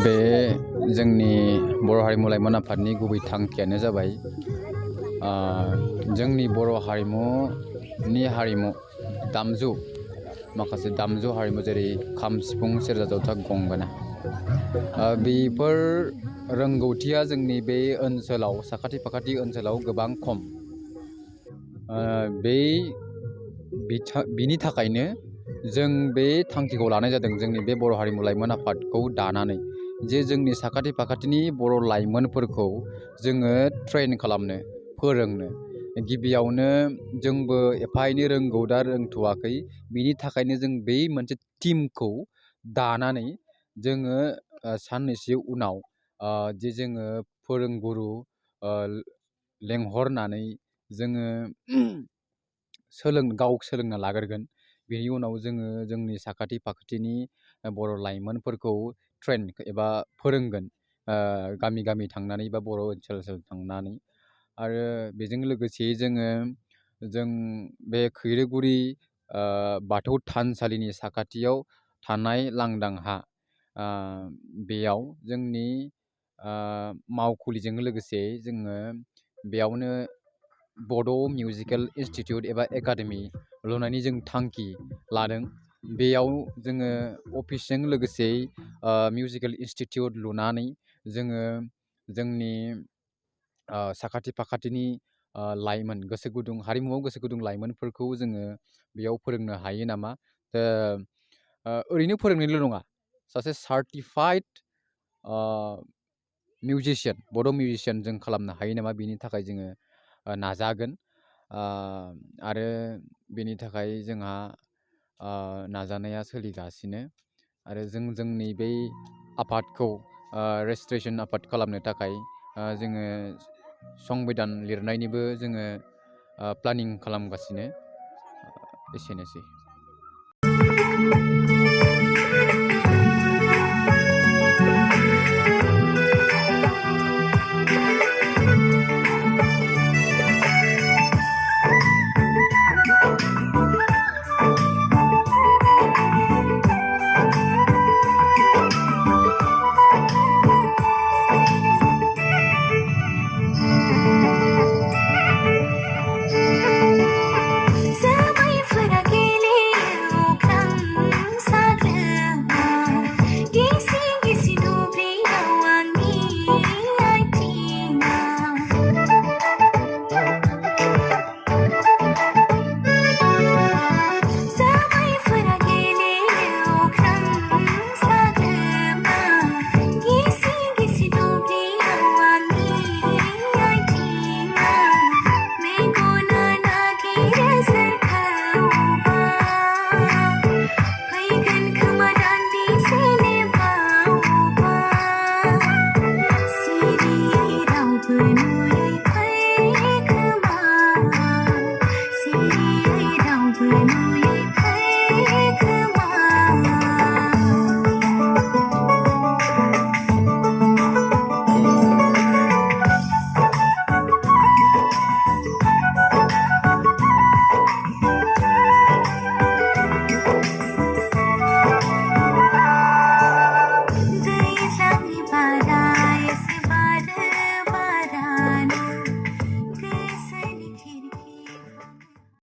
बे जोंनि बर' हारिमु लाइमोन आफादनि गुबै थांखियानो जाबाय जोंनि बर' हारिमु दामजु माखासे दामजु हारिमु जेरै खाम सिफुं सेरजा जथा गंगोना बेफोर रोंगौथिया जोंनि बे ओनसोलाव साखाथि फाखाथि ओनसोलाव गोबां खम बिनि थाखायनो जों बे थांखिखौ लानाय जादों जोंनि बे बर' हारिमु लाइमोन आफादखौ दानानै जे जोंनि साखाथि फाखाथिनि बर' लाइमोनफोरखौ जोङो ट्रेन खालामनो फोरोंनो गिबियावनो जोंबो एफा एनै रोंगौ दा रोंथ'वाखै बिनि थाखायनो जों बे मोनसे टीमखौ दानानै जोङो साननैसो उनाव जे जोङो फोरोंगुरु लेंहरनानै जोङो गाव सोलोंना लाग्रोगोन बेनि उनाव जोङो जोंनि साखाथि फाखाथिनि बर' लाइमोनफोरखौ ट्रेन एबा फोरोंगोन गामि गामि थांनानै बा बर' ओनसोल थांनानै आरो बेजों लोगोसे जों बे खैरोगुरि बाथौ थानसालिनि साखाथियाव थानाय लांदां हा बेयाव जोंनि मावखुलिजों लोगोसे जोङो बेयावनो बड' मिउजिकेल इन्सटिटिउट एबा एकाडेमि लुनायनि जों थांखि लादों बेयाव जोङो अफिसजों लोगोसे मिउजिकेल इन्सटिटिउट लुनानै जोङो जोंनि साखाथि फाखाथिनि लाइमोन गोसो गुदुं हारिमुआव गोसो गुदुं लाइमोनफोरखौ जोङो बेयाव फोरोंनो हायो नामा ओरैनो फोरोंनायल' नङा सासे सार्टिफाइड मिउजिशियान बड' मिउजिशियान जों खालामनो हायो नामा बिनि थाखाय जोङो नाजागोन आरो बेनि थाखाय जोंहा नाजानाया सोलिगासिनो आरो जोंनि बै आफादखौ रेजिस्ट्रेसन आफाद खालामनो थाखाय जोङो संबिधान लिरनायनिबो जोङो प्लानिं खालामगासिनो एसेनोसै।